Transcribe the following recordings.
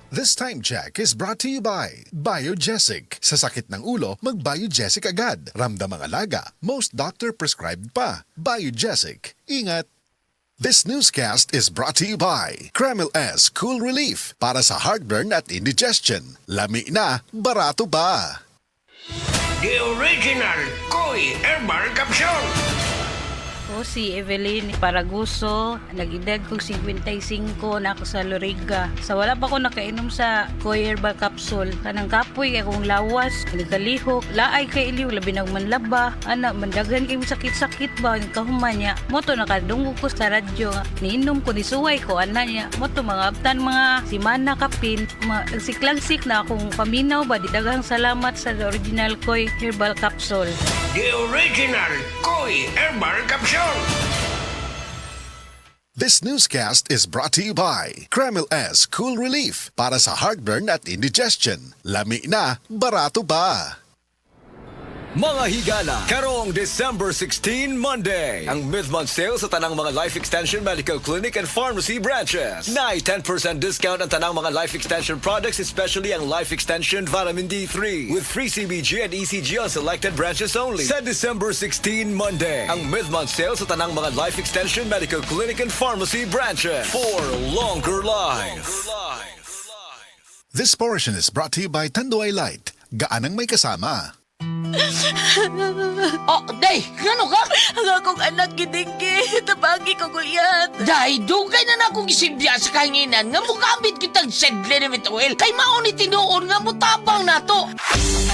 This time check is brought to you by Biogesic. Sa sakit ng ulo, mag-Biogesic agad. Ramdam ang alaga, most doctor prescribed pa. Biogesic. Ingat! This newscast is brought to you by Kremil S Cool Relief para sa heartburn at indigestion. Lami na, barato pa. The original Koi Herbal Capsule. O si Evelyn Paraguso, nag-edad kong 55 na ako sa Loriga. Sa wala pa ko nakainom sa Koi Herbal Capsule. Kanang kapoy kay akong lawas, nagkalihok, laay kay iliw, labi ng manlaba. Anak, mandagan kay sakit-sakit ba, nagkahuman niya. Moto nakadunggo ko sa radyo nga. Niinom ko, nisuway ko, anak niya. Moto mga abtan mga simana kapin. Nagsiklagsik na akong paminaw ba, di daghang salamat sa original Koi Herbal Capsule. The original Koi Herbal Capsule. This newscast is brought to you by Kremil S Cool Relief para sa heartburn at indigestion. Lami na, barato pa. Mga higala, karong December 16, Monday, ang mid-month sale sa tanang mga Life Extension Medical Clinic and Pharmacy branches. Nai 10% discount ang tanang mga Life Extension products, especially ang Life Extension Vitamin D3, with free CBG and ECG on selected branches only. Sa December 16, Monday, ang mid-month sale sa tanang mga Life Extension Medical Clinic and Pharmacy branches for longer life. This portion is brought to you by Tanduay Light. Gaanang may kasama. Oh, day, ano ka? Ang akong anak gidinggi, tabagi ko guyat. Day, dugay na na akong isibya sa kahinginan nga mugamit kitang Sedlenimit oil kay mauni tinuon nga mutabang nato.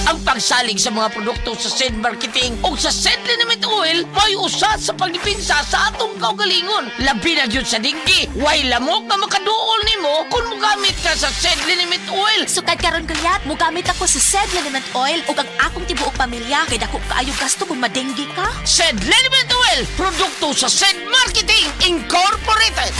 Ang pagsalig sa mga produkto sa Sed Marketing o sa Sedlenimit oil may usa sa pagdipinsa sa atong kaugalingon. Labi na yun sa dinggi, way lamok na makaduol nimo kung mugamit ka sa Sedlenimit oil. Sukad karon kayat, mugamit ako sa Sedlenimit oil ug ang akong tibuok pamilya kay dako kaayo gasto kung madenggi ka. Sedlenimit oil, produkto sa Sed Marketing Incorporated.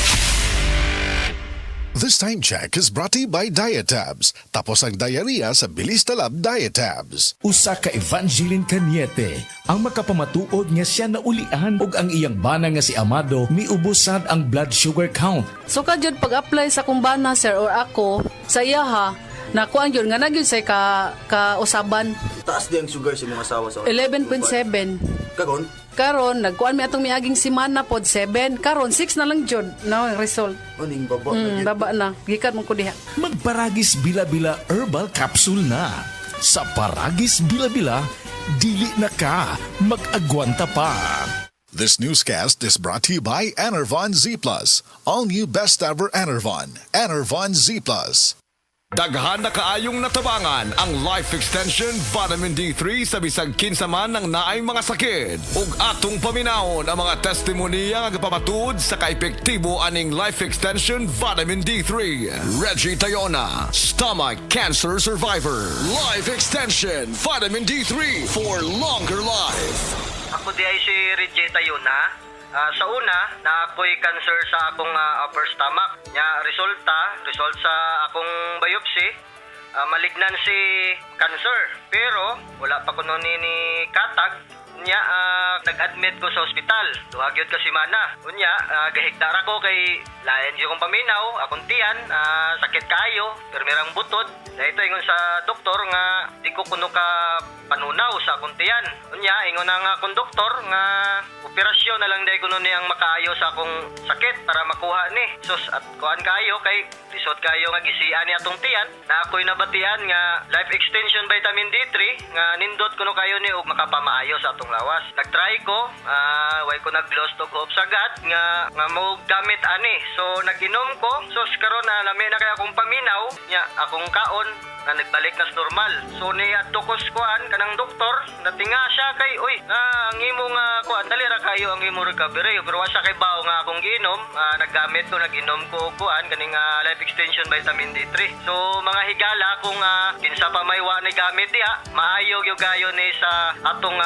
This time check is brought to you by Diatabs. Tapos ang diarrhea sa Bilis Talab Diatabs. Usa ka Evangeline Cañete ang makapamatuod nga siya naulian ug ang iyang bana nga si Amado miubusad ang blood sugar count. So jud pag-apply sa kumbana sir or ako sa iya ha, nakuan yun nga nagyud say ka usaban. Taas din ang sugar sa mga asawa sa 11.7. Karon? Karon nagkuan mi atong miaging semana pod 7. Karon 6 na lang jud na ang result. Uning baba na yun. Baba na. Gikan mo ko diha. Magparagis bila-bila herbal capsule na. Sa Paragis Bila-Bila, dili na ka mag-agwanta pa. This newscast is brought to you by Enervon Z+. All new best ever Enervon. Enervon Z+. Daghan na kaayong natabangan ang Life Extension Vitamin D3 sa bisag kinsaman ng naay mga sakit. Ug atong paminahon ang mga testimonya nga gapamatud sa kaepektibo aning Life Extension Vitamin D3. Reggie Tayona, stomach cancer survivor. Life Extension Vitamin D3 for longer life. Ako di ay si Reggie Tayona. Sa una, na-ako'y cancer sa akong upper stomach. Result sa akong biopsy, malignancy cancer. Pero, wala pa ko nun ni katag. Nag-admit ko sa ospital. Duhagyod ka simana. Gahigdara ko kay layan di kong paminaw, akong tiyan, sakit kayo, permirang butod. Dahito ingon sa doktor nga di ko kuno ka panunaw sa akong tiyan. Ingon ang akong doktor nga operasyon na lang dahil kuno ni ang makaayo sa akong sakit para makuha ni. Sus, at kuhan kayo kay lisod kayo nga gisian ni atong tiyan na ako'y nabatian nga Life Extension Vitamin D3 nga nindot kuno kayo ni og makapamaayo sa atong lawas. Nagtry ko, way ko nag-lost og hope sagad nga mo gamit ani. So nag-inom ko, so karon na lami na kay akong paminaw, akong kaon na nagbalik na sa normal. So ni adtokos kuan kanang doktor, natinga siya kay ang imong kuan dali ra kayo ang imong recovery. Pero wa siya kay bawo nga akong giinom, naggamit ko nag-inom ko kuan kaning Life Extension Vitamin D3. So mga higala kung kinsa pa may wa ni gamit diha, maayo gyud gayo ni sa atong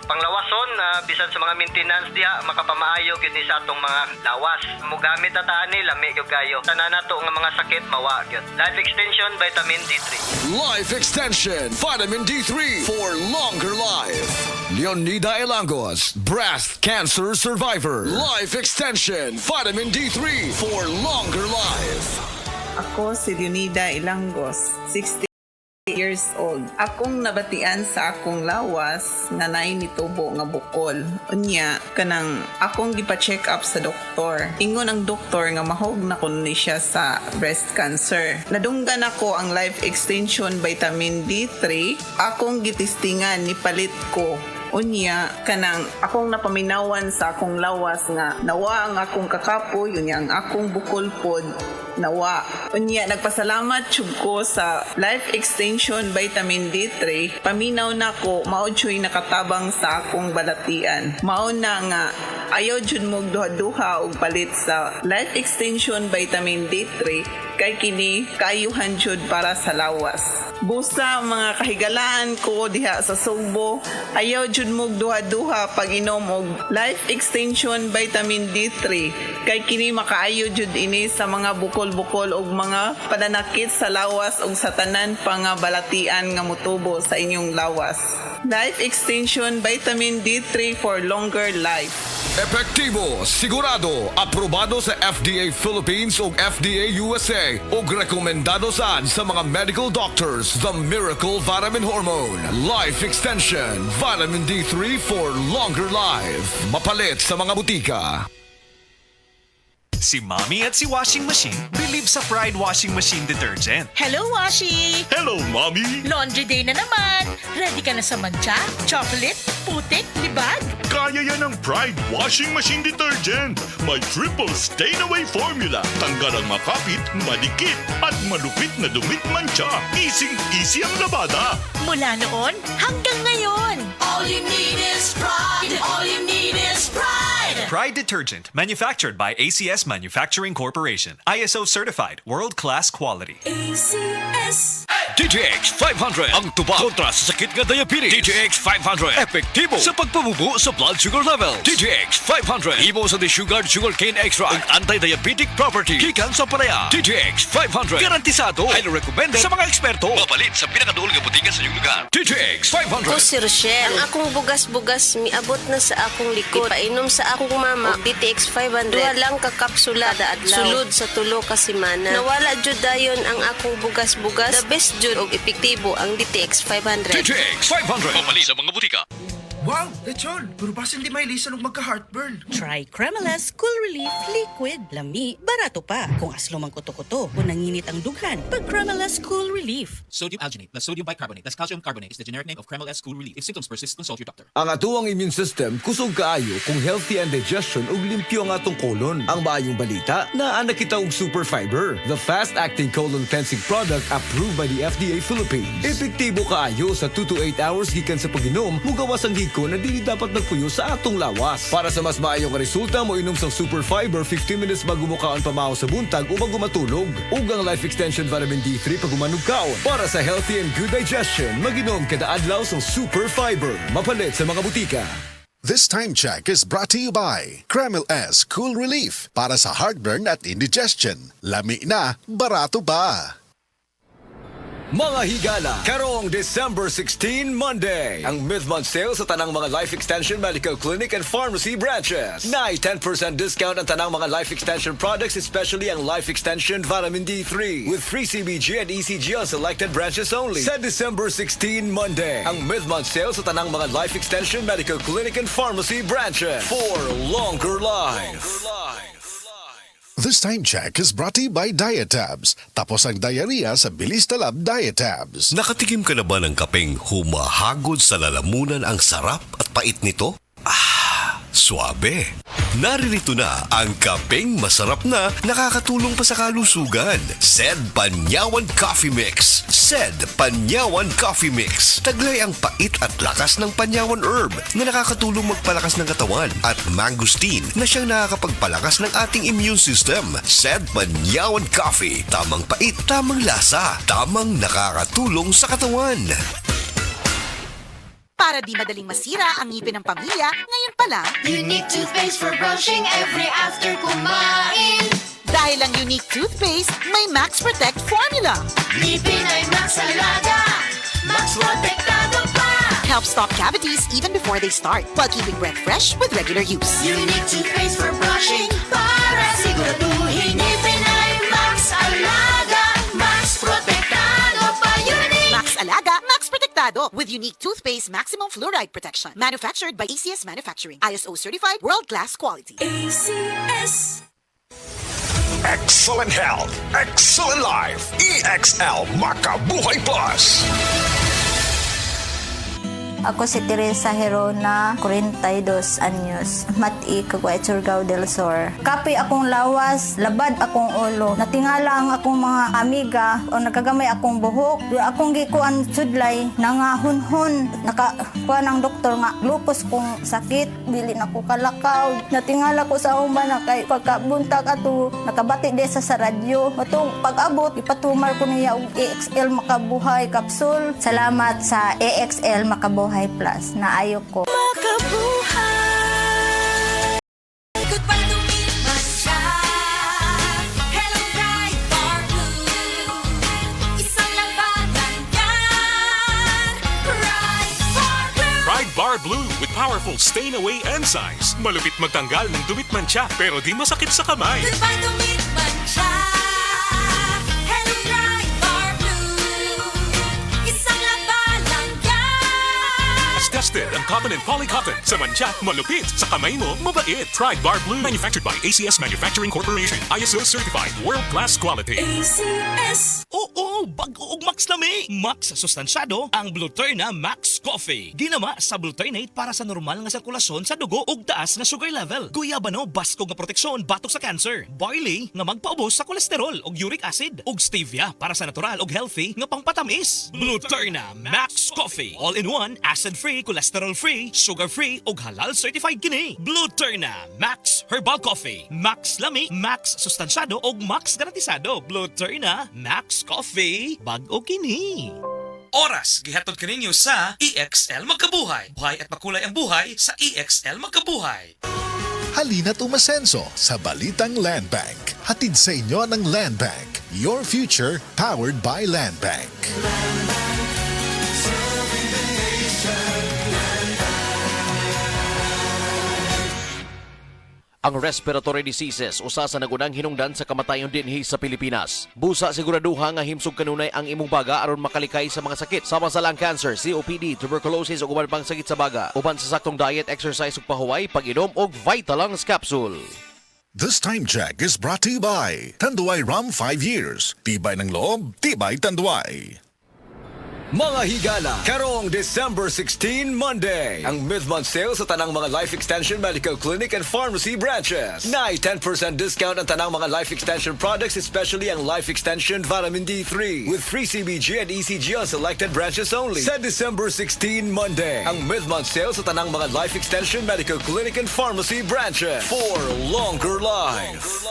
panglawason, bisan sa mga maintenance diha makapamaayo gyud ni sa atong mga lawas. Mo gamit ata ani lami gyud kayo. Tanan nato nga mga sakit mawa gyud. Life Extension Vitamin D3. Life Extension Vitamin D3 for longer life. Leonida Elangos, breast cancer survivor. Life Extension Vitamin D3 for longer life. Ako si Leonida Ilangos, 60 years old. Akong nabatian sa akong lawas nga naay nitubo nga bukol. Unya, kanang akong gipa-check up sa doktor. Ingon ang doktor nga mahog na kuno ni siya sa breast cancer. Nadunggan ako ang life extension vitamin D3. Akong gitistingan ni palit ko. Unya, kanang akong napaminawan sa akong lawas nga nawa ang akong kakapoy, unya ang akong bukol pod nawa. Unya, nagpasalamat jud ko sa Life Extension Vitamin D3. Paminaw na ko, mao jud nakatabang sa akong balatian. Mao na nga, ayaw jud mo duha-duha og palit sa Life Extension Vitamin D3 kay kini kaayuhan jud para sa lawas. Busa mga kahigalaan ko diha sa Sugbo, ayaw jud mo duha-duha pag inom og Life Extension Vitamin D3 kay kini makaayo jud ini sa mga bukol-bukol og mga pananakit sa lawas og sa tanan pa nga balatian nga motubo sa inyong lawas. Life Extension Vitamin D3 for longer life. Epektibo, sigurado, aprobado sa FDA Philippines o FDA USA o rekomendado saan sa mga medical doctors. The Miracle Vitamin Hormone. Life Extension Vitamin D3 for longer life. Mapalit sa mga butika. Si Mommy at si Washing Machine believe sa Pride Washing Machine Detergent. Hello, Washi! Hello, Mommy! Laundry day na naman! Ready ka na sa mancha, chocolate, putik, libag? Kaya yan ang Pride Washing Machine Detergent. May triple stain-away formula. Tanggal ang makapit, madikit, at malupit na dumit mancha. Easy ang labada. Mula noon hanggang ngayon. All you need is pride! All you need is pride! Pride Detergent, manufactured by ACS Manufacturing Corporation. ISO certified, world-class quality. ACS! DTX 500 ang tuba kontra sa sakit nga diabetes. DTX 500 epektibo sa pagpabubo sa blood sugar level. DTX 500 imo sa desugared sugarcane extract ang anti-diabetic property gikan sa palaya. DTX 500 garantisado, highly recommended sa mga eksperto. Mapalit sa pinakaduol nga butika sa iyong lugar. DTX 500. Ako si Rochelle. Ang akong bugas-bugas miabot na sa akong likod. Ipainom sa akong mama og DTX 500. Duha lang ka kapsula adlaw. Sulod sa tulo ka semana. Nawala jud dayon ang akong bugas-bugas. The best jud og epektibo ang DTX 500. DTX 500 mapalit sa mga butika. Wow, lechon! Pero basin di may lisan og magka-heartburn. Try Cremaless Cool Relief Liquid. Lami, barato pa. Kung aslo mang kuto-kuto o nanginit ang dughan, pag Cremaless Cool Relief. Sodium alginate plus sodium bicarbonate plus calcium carbonate is the generic name of Cremaless Cool Relief. If symptoms persist, consult your doctor. Ang atuang immune system kusog kaayo kung healthy ang digestion ug limpyo ang atong colon. Ang maayong balita, naa na kita og super fiber, the fast-acting colon cleansing product approved by the FDA Philippines. Epektibo kaayo sa 2 to 8 hours gikan sa pag-inom, mugawas ang hiko na dili dapat nagpuyo sa atong lawas. Para sa mas maayong resulta, mo inom sang super fiber 15 minutes bago mo kaon pamahaw sa buntag o bago matulog. Ug ang Life Extension Vitamin D3 pag umanugkaon. Para sa healthy and good digestion, mag-inom kada adlaw sang super fiber. Mapalit sa mga butika. This time check is brought to you by Kremil S Cool Relief para sa heartburn at indigestion. Lami na, barato pa. Mga higala, karong December 16, Monday, ang mid-month sale sa tanang mga Life Extension Medical Clinic and Pharmacy branches. Nay 10% discount ang tanang mga Life Extension products, especially ang Life Extension Vitamin D3 with free CBG and ECG on selected branches only. Sa December 16, Monday, ang mid-month sale sa tanang mga Life Extension Medical Clinic and Pharmacy branches for longer life. This time check is brought to you by Diatabs. Tapos ang diarrhea sa Bilis Talab Diatabs. Nakatikim ka na ba ng kapeng humahagod sa lalamunan ang sarap at pait nito? Suabe. Naririto na ang kapeng masarap na nakakatulong pa sa kalusugan. Sed Panyawan Coffee Mix. Sed Panyawan Coffee Mix. Taglay ang pait at lakas ng Panyawan Herb na nakakatulong magpalakas ng katawan at mangosteen na siyang nakakapagpalakas ng ating immune system. Sed Panyawan Coffee. Tamang pait, tamang lasa, tamang nakakatulong sa katawan. Para di madaling masira ang ngipin ng pamilya, ngayon pa lang, Unique toothpaste for brushing every after kumain. Dahil ang Unique toothpaste, may Max Protect formula. Ngipin ay Max Alaga, Max Protectado pa. Helps stop cavities even before they start, while keeping breath fresh with regular use. Unique toothpaste for brushing, para siguraduhin ngipin ay Max Alaga. Protectado with unique toothpaste maximum fluoride protection. Manufactured by ACS Manufacturing. ISO certified world-class quality. ACS. Excellent health, excellent life. EXL Makabuhay Plus. Ako si Teresa Herona, 42 anyos. Mati, Caguay, Surigao del Sur. Kapi akong lawas, labad akong ulo. Natingala ang akong mga amiga o nagagamay akong buhok. Akong gikuan sudlay, nangahunhon. Nakakuha ng doktor nga, lupus kong sakit. Dili na ko kalakaw. Natingala ko sa umba na kay pagkabuntag ato, nakabati desa sa radyo. Matong pag-abot, ipatumar ko niya og EXL Makabuhay Capsule. Salamat sa EXL Makabuhay Plus na ayo ko. Makabuhay. Ikot para dumiman siya. Hello, Pride Bar Blue. Isang labanan yan. Pride Bar Blue. Pride Bar Blue with powerful stain-away enzymes. Malupit magtanggal ng dumit mancha pero di masakit sa kamay. Ikot para dumiman siya. Hello, Pride Bar Blue. Isang labanan yan. As tested ang cotton and polycotton. Sa mancha, malupit. Sa kamay mo, mabait. Pride Bar Blue. Manufactured by ACS Manufacturing Corporation. ISO certified world-class quality. ACS. Oo, bag-oog Max lami. Max sustansyado ang Bluturna Max Coffee. Ginama sa Bluturnate para sa normal nga sirkulasyon sa dugo ug taas nga sugar level. Guyabano basko nga proteksyon batok sa cancer. Barley nga magpaubos sa kolesterol ug uric acid. Ug stevia para sa natural ug healthy nga pangpatamis. Bluturna Max Coffee. All-in-one, acid-free, cholesterol-free, sugar-free ug halal certified kini. Bluturna Max Herbal Coffee. Max lami, Max sustansyado ug Max garantisado. Bluturna Max Coffee. Bag-o kini. Oras, gihatod kaninyo sa EXL Magkabuhay. Buhay at makulay ang buhay sa EXL Magkabuhay. Halina't umasenso sa Balitang Land Bank. Hatid sa inyo ng Land Bank. Your future powered by Land Bank. Ang respiratory diseases usa sa nagunang hinungdan sa kamatayon dinhi sa Pilipinas. Busa siguraduha nga himsog kanunay ang imong baga aron makalikay sa mga sakit sama sa lung cancer, COPD, tuberculosis ug uban pang sakit sa baga. Uban sa saktong diet, exercise ug pahuway, pag-inom og Vitalungs capsule. This time check is brought to you by Tanduay Rum 5 years. Tibay ng loob, tibay Tanduay. Mga higala, karong December 16, Monday, ang mid-month sale sa tanang mga Life Extension Medical Clinic and Pharmacy branches. Nay 10% discount ang tanang mga Life Extension products, especially ang Life Extension Vitamin D3 with free CBG and ECG on selected branches only. Sa December 16, Monday, ang mid-month sale sa tanang mga Life Extension Medical Clinic and Pharmacy branches for longer life.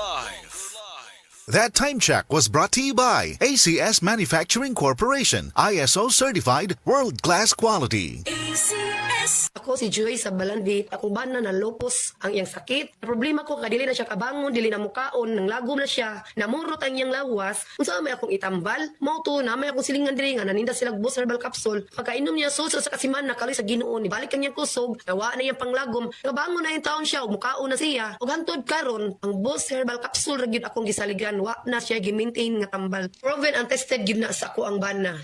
That time check was brought to you by ACS Manufacturing Corporation, ISO certified world-class quality. ACS. Ako si Joy sa Balandi. Akong bana na lupus ang iyang sakit. Problema ko kadili na siya kabangon, dili na mukaon, nang lagom na siya, namurot ang iyang lawas. Unsa may akong itambal, mao to na may akong silingan diri nga naninda silang Boost Herbal Capsule. Pagkainom niya suso sa kasiman nakali sa Ginoo, nibalik ang iyang kusog, nawa na iyang panglagom. Kabangon na yung taon siya, ug mukaon na siya. Ug hangtod karon, ang Boost Herbal Capsule ra gyud akong gisaligan, wa na siya gi-maintain nga tambal. Proven and tested gyud na sa ako ang bana.